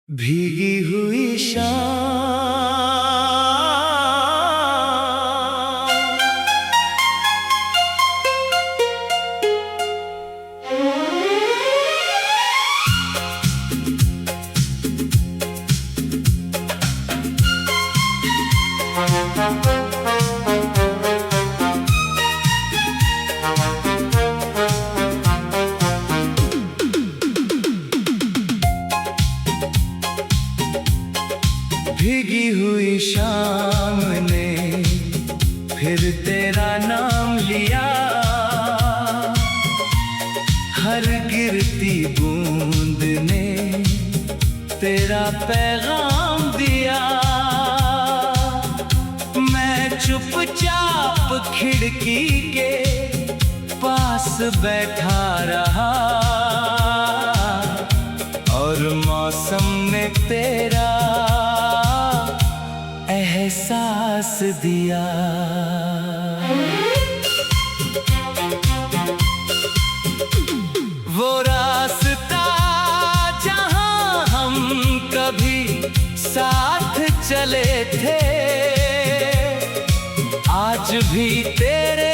भीगी हुई शाम भीगी हुई शाम ने फिर तेरा नाम लिया, हर गिरती बूंद ने तेरा पैगाम दिया। मैं चुपचाप खिड़की के पास बैठा रहा और मौसम ने तेरा एहसास दिया। वो रास्ता जहां हम कभी साथ चले थे, आज भी तेरे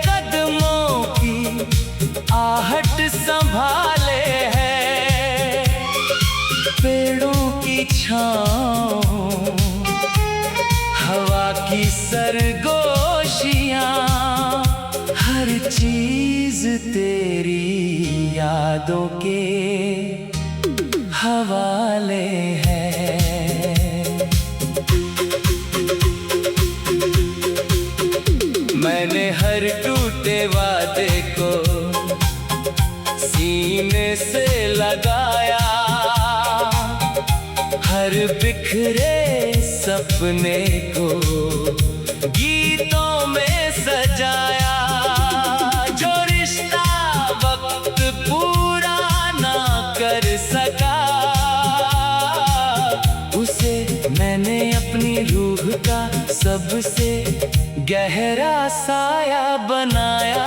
कदमों की आहट संभाले है। पेड़ों की छांव, हवा की सरगोशियां, हर चीज तेरी यादों के हवाले है। मैंने हर टूटे वादे को सीने से लगाया, हर बिखरे सपने को गीतों में सजाया। जो रिश्ता वक्त पूरा ना कर सका, उसे मैंने अपनी रूह का सबसे गहरा साया बनाया।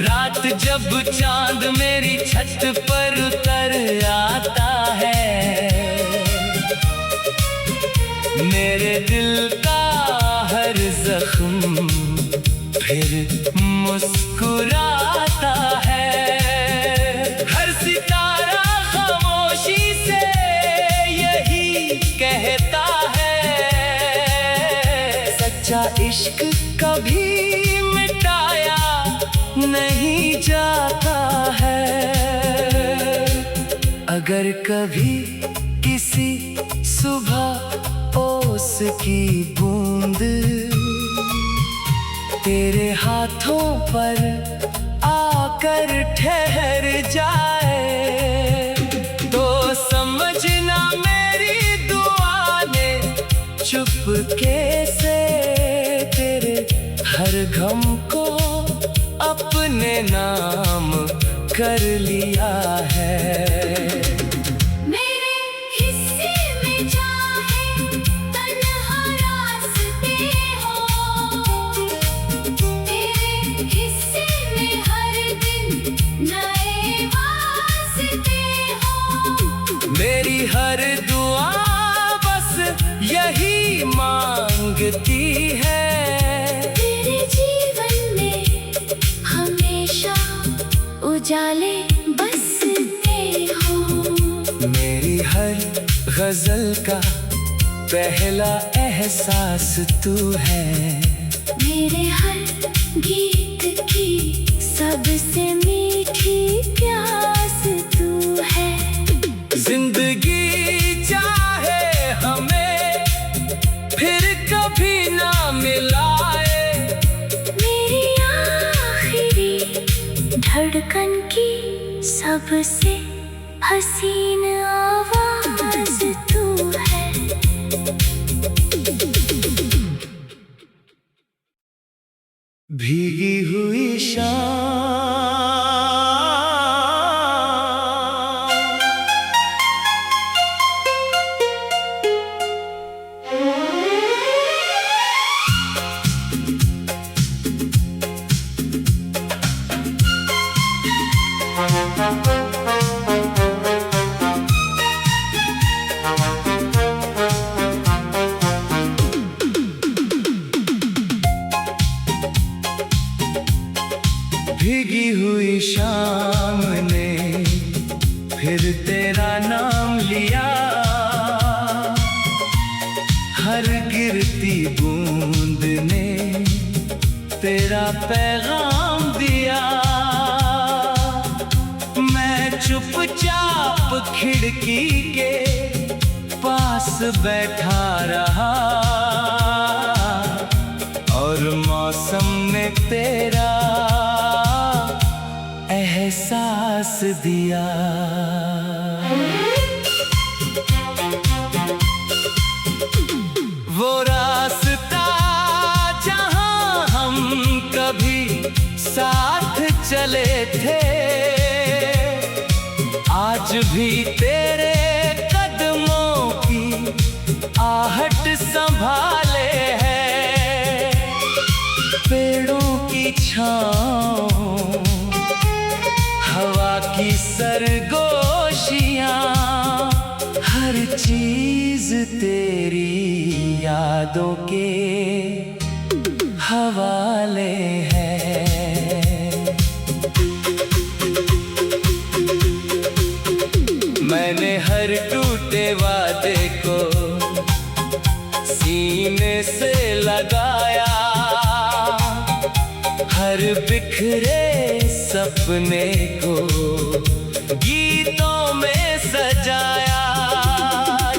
रात जब चांद मेरी छत पर उतर आता है, मेरे दिल का हर जख्म फिर मुस्कुराता है। हर सितारा खामोशी से यही कहता है, सच्चा इश्क कभी मिटाया नहीं जाता है। अगर कभी किसी सुबह ओस की बूंद तेरे हाथों पर आकर ठहर जाए, तो समझना मेरी दुआ ने चुपके से तेरे हर गम को अपने नाम कर लिया है। मेरे हिस्से में चाहे तन्हा रास्ते हो, तेरे हिस्से में हर दिन नए वास्ते हो। मेरी हर दुआ बस यही मांगती है, उजाले बसते हो। मेरी हर गजल का पहला एहसास तू है, मेरे हर गीत की सबसे मीठी प्यास तू है। जिंदगी चाहे हमें फिर कभी ना मिलाए, मेरी आखिरी धड़कन की सबसे हसीन आवाज तू है। भीगी हुई शाम तेरा पैगाम दिया। मैं चुपचाप खिड़की के पास बैठा रहा और मौसम में तेरा एहसास दिया। वो रास्ता जहां हम कभी साथ चले थे, आज भी तेरे कदमों की आहट संभाले है। पेड़ों की छाँव, हवा की सरगोशियाँ, हर चीज तेरी यादों के हवाले है। मैंने हर टूटे वादे को सीने से लगाया, हर बिखरे सपने को गीतों में सजाया।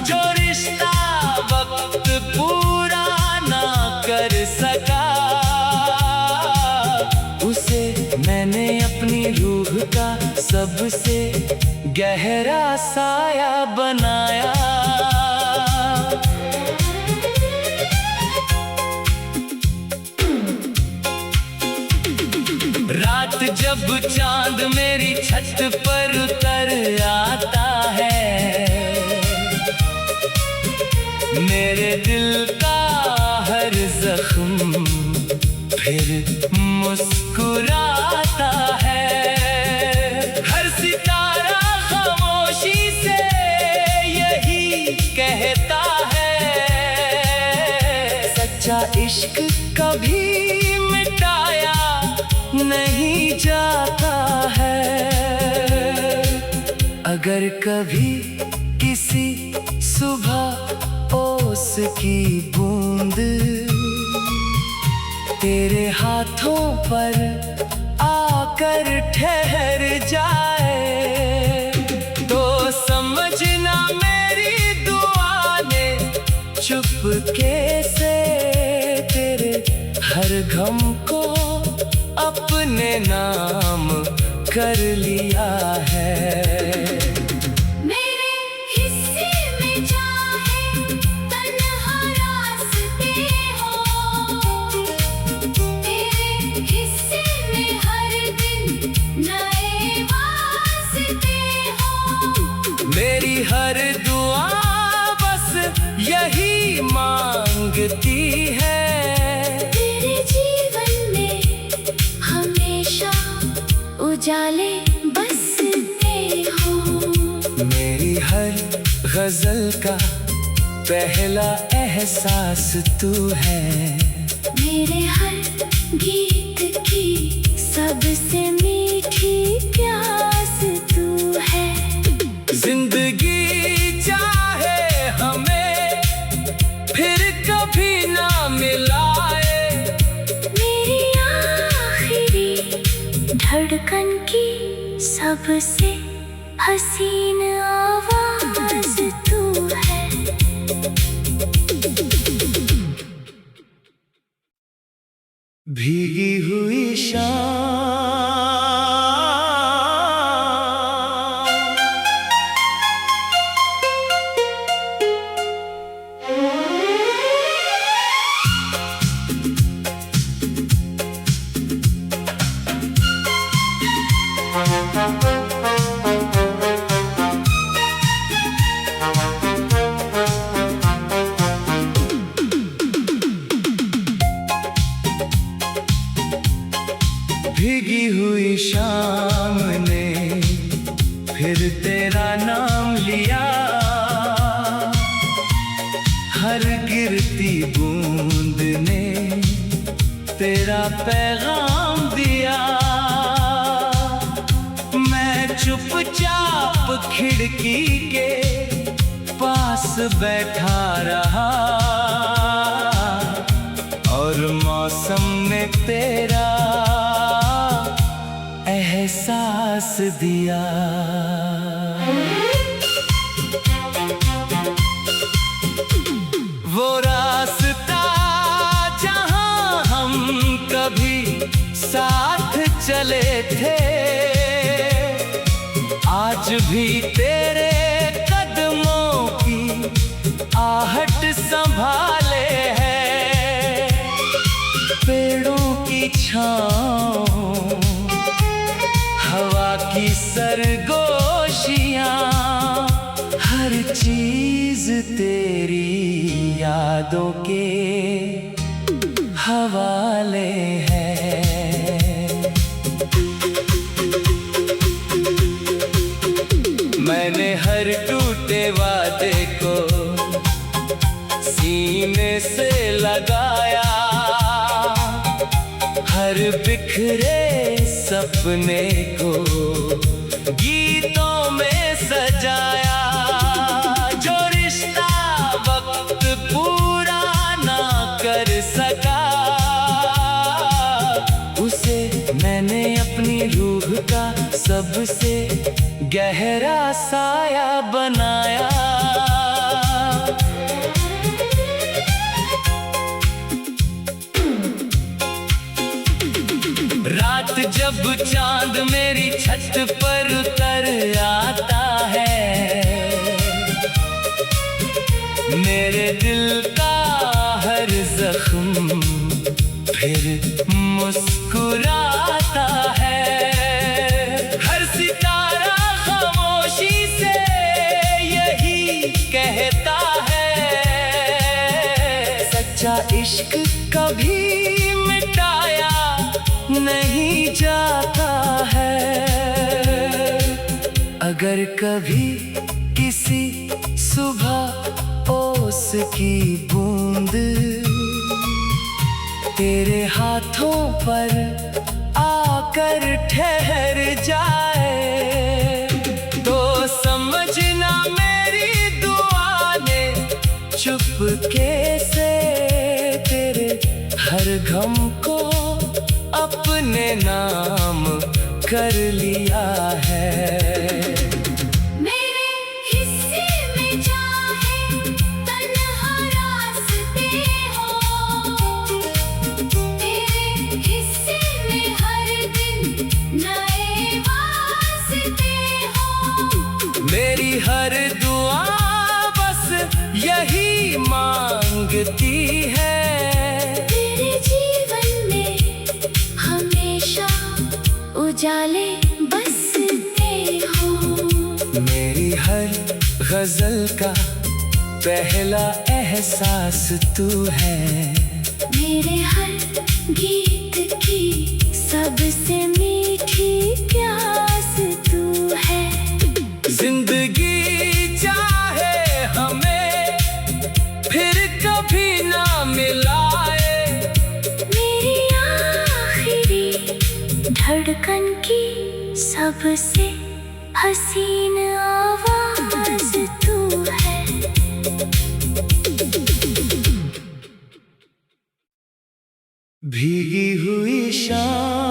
जो रिश्ता वक्त पूरा ना कर सका, उसे मैंने अपनी रूह का सबसे गहरा साया बनाया। रात जब चांद मेरी छत पर उतर आता है, मेरे दिल का हर जख्म फिर मुस्कुराता है। हर सितारा खामोशी से यही कहता है, सच्चा इश्क कभी मिटाया नहीं जाता है। अगर कभी किसी सुबह ओस की बूंद तेरे हाथों पर आकर ठहर जाए, तो समझना मेरी दुआ ने चुपके से तेरे हर गम को अपने नाम कर लिया है। मेरे हिस्से में चाहे तन्हा रास्ते हो, तेरे हिस्से में हर दिन नए वास्ते हो। मेरी हर दुआ बस यही मांगती है, उजाले बसते हो। मेरी हर गजल का पहला एहसास तू है, मेरे हर गीत की सबसे मीठी प्यास तू है। जिंदगी चाहे हमें फिर कभी ना मिलाए, मेरी आखिरी धड़कन की सबसे हसीन आवाज तू है। भीगी हुई शाम, भीगी हुई शाम ने फिर तेरा नाम लिया, हर गिरती बूंद ने तेरा पैगाम दिया। मैं चुपचाप खिड़की के पास बैठा रहा और और मौसम ने तेरा एहसास दिया। वो रास्ता जहां हम कभी साथ चले थे, आज भी तेरे कदमों की आहट संभाले है। पेड़ों की छाँव, हवा की सरगोशियाँ, हर चीज तेरी यादों के हवाले है। मैंने हर टूटे वादे को सीने से लगाया, हर बिखरे सपने को गीतों में सजाया। जो रिश्ता वक्त पूरा ना कर सका, उसे मैंने अपनी रूह का सबसे गहरा साया बनाया। रात जब चांद मेरी छत पर उतर आता है, मेरे दिल का हर जख्म फिर मुस्कुराता है। हर सितारा खामोशी से यही कहता है, सच्चा इश्क कभी मिटाया नहीं जाता है। अगर कभी किसी सुबह ओस की बूंद तेरे हाथों पर आकर ठहर जाए, तो समझना मेरी दुआ ने चुपके से तेरे हर गम को अपने नाम कर लिया है। मेरे हिस्से में चाहे तन्हा रास्ते हो, तेरे हिस्से में हर दिन नए वास्ते हो। मेरी हर दुआ बस यही मांगती है, तेरे जीवन में हमेशा उजाले बसते हो। मेरी हर गजल का पहला एहसास तू है। मेरे हर गीत की सबसे मीठी प्यास तू है। जिंदगी चाहे हमें फिर कभी ना मिलाए, मेरी आखिरी धड़कन की सबसे हसीन आवाज तू है। भीगी हुई शाम,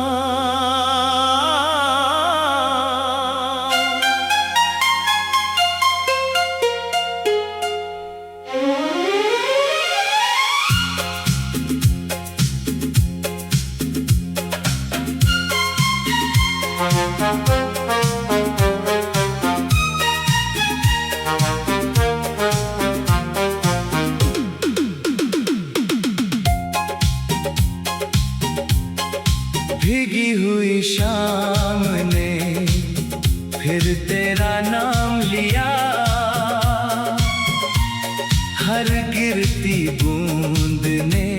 भीगी हुई शाम ने फिर तेरा नाम लिया, हर गिरती बूंद ने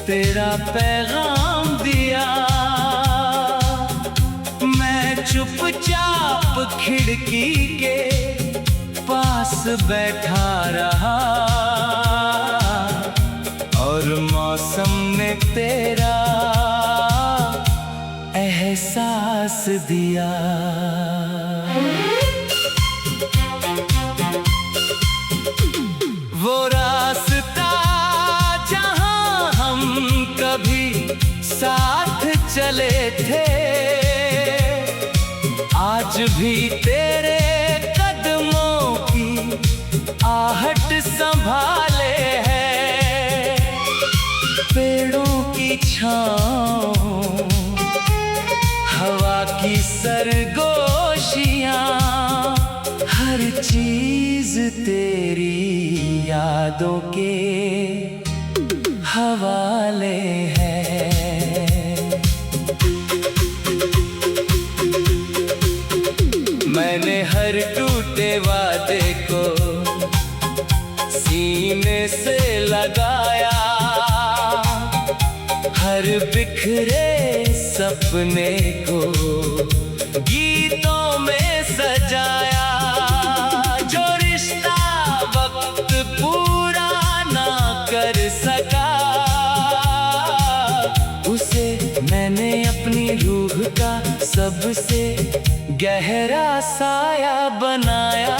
तेरा पैगाम दिया। मैं चुपचाप खिड़की के पास बैठा रहा, और मौसम ने तेरा एहसास दिया। वो रास्ता जहां हम साथ चले थे, आज भी तेरे कदमों की आहट संभाले है। पेड़ों की छाँव, हवा की सरगोशियाँ, हर चीज तेरी यादों के हवाले है। मैंने हर टूटे वादे को सीने से लगाया, हर बिखरे सपने को गीतों में सजाया। जो रिश्ता वक्त पूरा ना कर सका, उसे मैंने अपनी रूह का सबसे गहरा साया बनाया।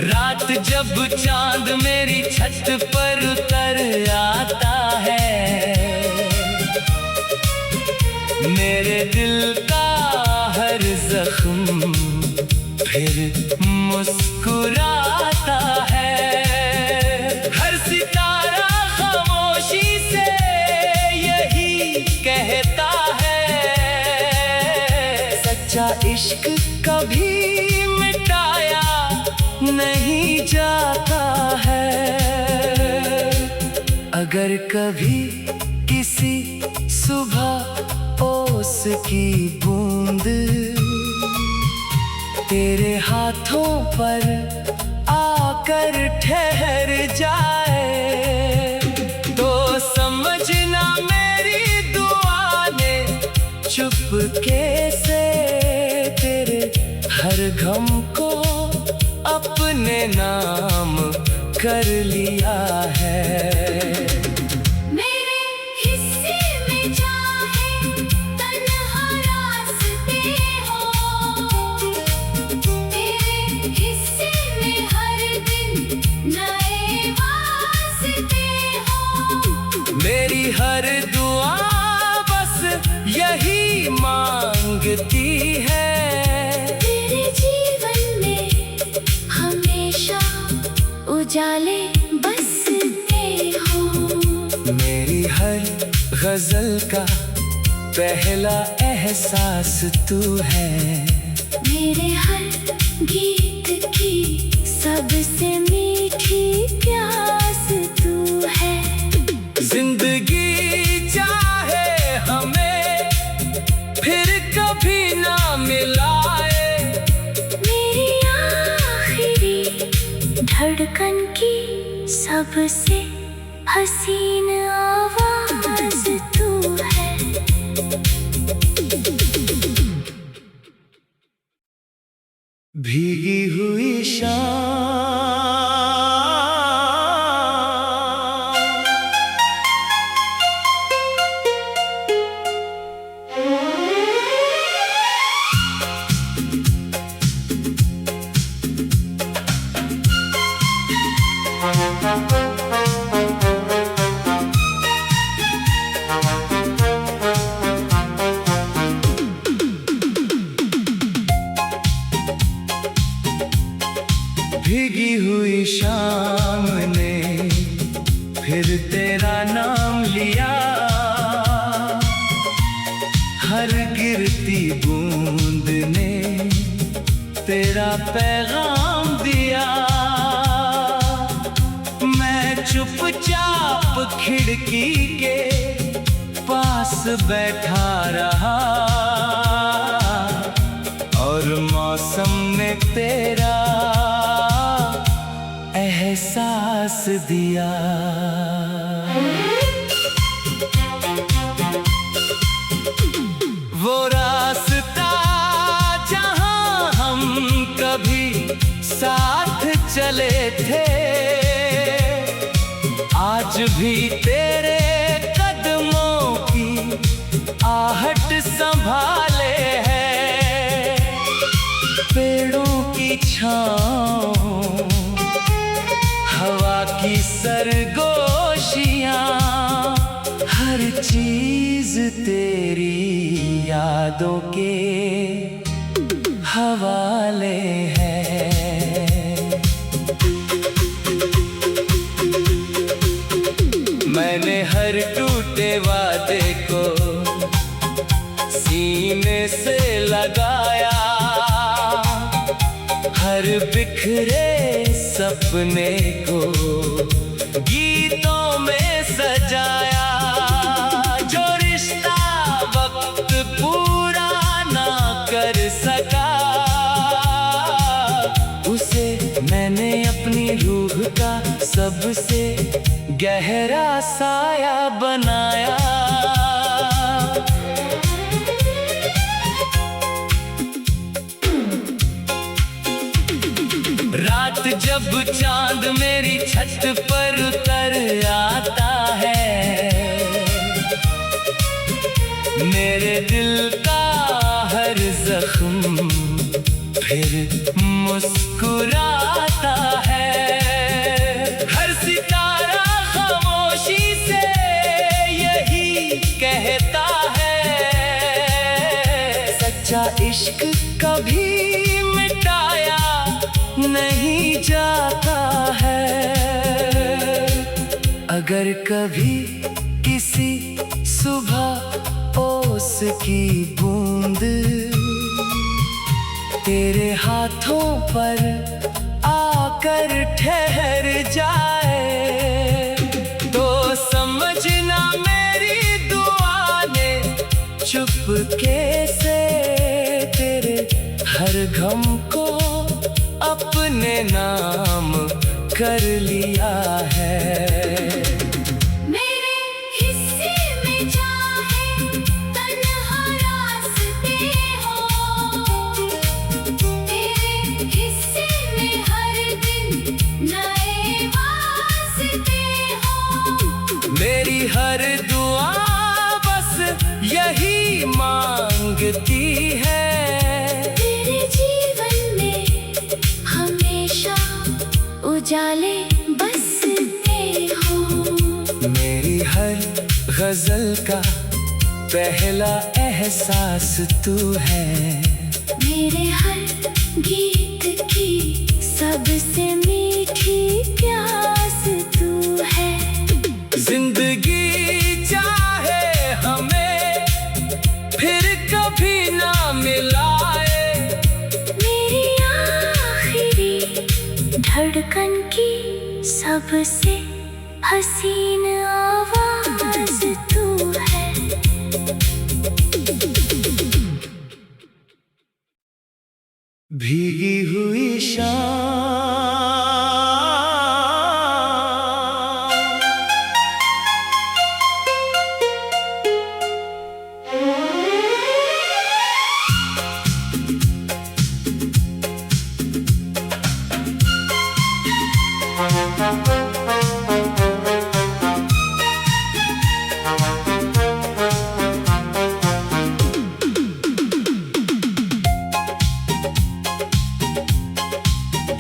रात जब चांद मेरी छत पर उतर आता है, मेरे दिल का हर जख्म फिर मुस्कुराता है। हर सितारा खामोशी से यही कहता है, सच्चा इश्क कभी मिटाया नहीं जाता है। अगर कभी किसी सुबह ओस की बूंद तेरे हाथों पर आकर ठहर जाए, तो समझना मेरी दुआ ने चुपके से तेरे हर गम को अपने नाम कर लिया है। मेरे हिस्से में चाहे तन्हा रास्ते हो, तेरे हिस्से में हर दिन नए वास्ते हो। मेरी हर दुआ बस यही मांगती है, उजाले बसते हो। मेरी हर गजल का पहला एहसास तू है, मेरे हर गीत की सबसे मीठी प्यास तू है। जिंदगी चाहे हमें फिर कभी ना मिलाए, मेरी आखिरी धड़कन की सबसे हसीन आवाज तू है। भीगी हुई शाम, भीगी हुई शाम ने फिर तेरा नाम लिया, हर गिरती बूंद ने तेरा पैगाम दिया। मैं चुपचाप खिड़की के पास बैठा रहा, और मौसम ने तेरा एहसास दिया। वो रास्ता जहां हम कभी साथ चले थे, आज भी तेरे कदमों की आहट संभाले है। पेड़ों की छाँव, सरगोशियां, हर चीज तेरी यादों के हवाले है। मैंने हर टूटे वादे को सीने से लगाया, हर बिखरे सपने को गीतों में सजाया। जो रिश्ता वक्त पूरा ना कर सका, उसे मैंने अपनी रूह का सबसे गहरा साया बनाया। रात जब चांद मेरी छत पर उतर आता है, मेरे दिल का हर जख्म फिर मुस्कुराता है। हर सितारा खामोशी से यही कहता है, सच्चा इश्क कभी मिटाया नहीं जाता है। अगर कभी किसी सुबह ओस की बूंद तेरे हाथों पर आकर ठहर जाए, तो समझना मेरी दुआ ने चुपके से तेरे हर गम को अपने नाम कर लिया है। मेरे हिस्से में चाहे तन्हा रास्ते हो, तेरे हिस्से में हर दिन नए वास्ते हो। मेरी हर दुआ बस यही मांगती है, उजाले बसते हो। मेरी हर गजल का पहला एहसास तू है, मेरे हर गीत की सबसे मीठी प्यास तू है। जिंदगी चाहे हमें फिर कभी ना मिलाए, मेरी आखिरी धड़कन की सबसे हसीन आवाज तू है। भीगी हुई शाम,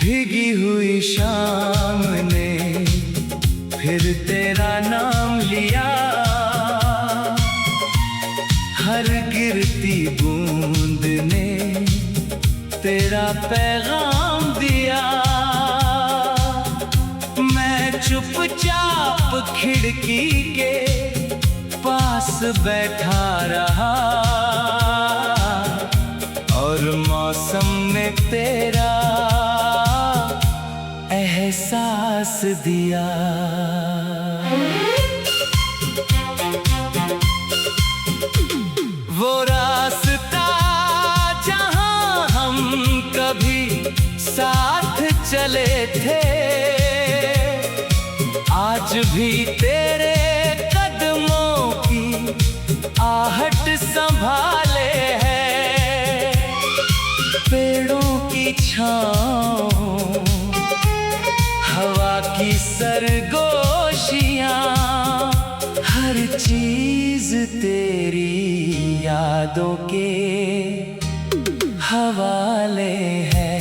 भीगी हुई शाम ने फिर तेरा नाम लिया, हर गिरती बूंद ने तेरा पैगाम दिया। मैं चुपचाप खिड़की के पास बैठा रहा, और मौसम ने तेरा एहसास दिया। वो रास्ता जहां हम कभी साथ चले थे, आज भी तेरे कदमों की आहट संभाले है। पेड़ों की छाँव, हवा की सरगोशियां, हर चीज तेरी यादों के हवाले है।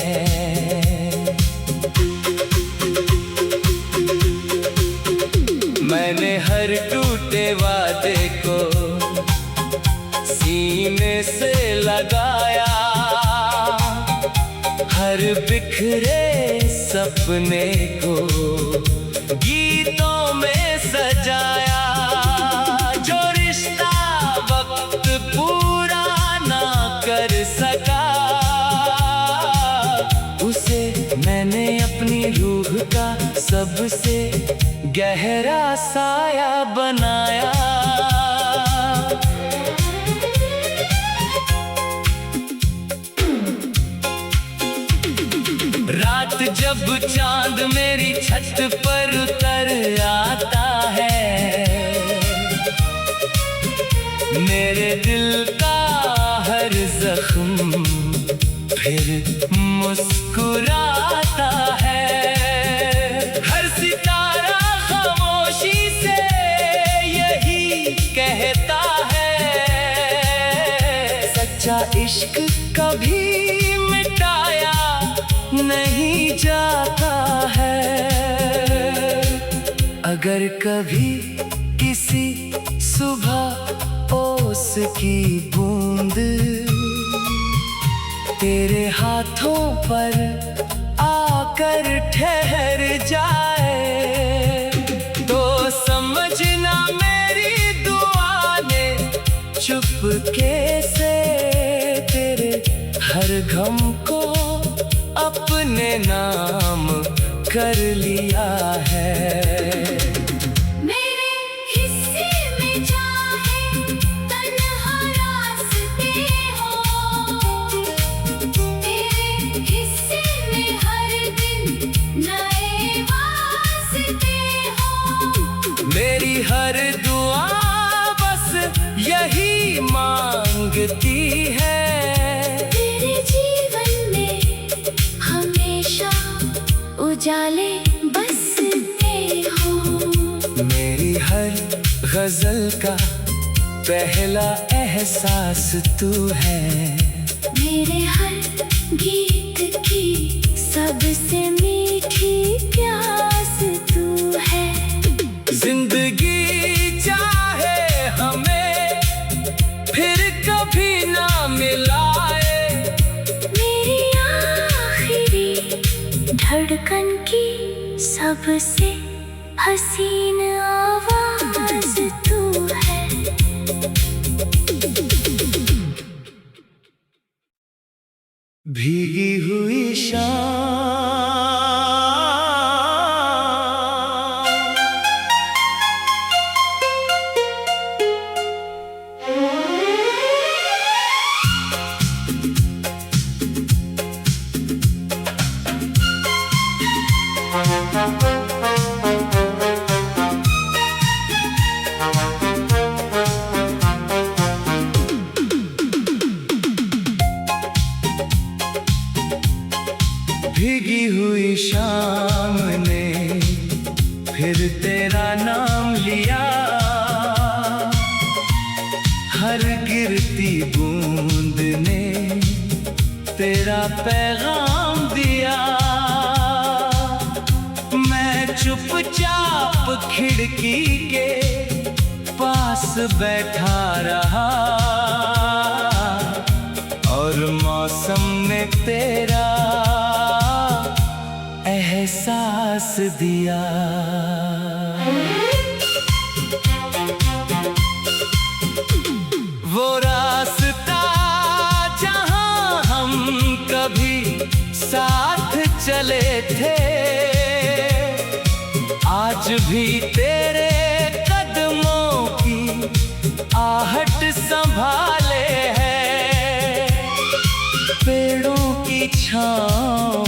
बिखरे सपने को गीतों में सजाया। जो रिश्ता वक्त पूरा ना कर सका, उसे मैंने अपनी रूह का सबसे गहरा साया बनाया। रात जब चांद मेरी छत पर उतर आता है, मेरे दिल का हर जख्म फिर मुस्कुराता है। हर सितारा खामोशी से यही कहता है, सच्चा इश्क कभी मिटाया नहीं जाता है। अगर कभी किसी सुबह ओस की बूंद तेरे हाथों पर आकर ठहर जाए, तो समझना मेरी दुआ ने चुपके से तेरे हर गम को अपने नाम कर लिया है। मेरे हिस्से में चाहे तन्हा रास्ते हो, तेरे हिस्से में हर दिन नए वास्ते हो। मेरी हर दुआ बस यही मांगती है, उजाले बसते हो। मेरी हर गजल का पहला एहसास तू है, मेरे हर गीत की सबसे मीठी प्यास तू है। जिंदगी चाहे हमें फिर कभी ना मिलाए, मेरी आखिरी धड़कन की सबसे हसीन आवाज तू है। भीगी हुई शाम भीगी हुई शाम ने फिर तेरा नाम लिया, हर गिरती बूंद ने तेरा पैगाम दिया। मैं चुपचाप खिड़की के पास बैठा रहा, और मौसम ने तेरा एहसास दिया। वो रास्ता जहां हम कभी साथ चले थे, आज भी तेरे कदमों की आहट संभाले है। पेड़ों की छाँव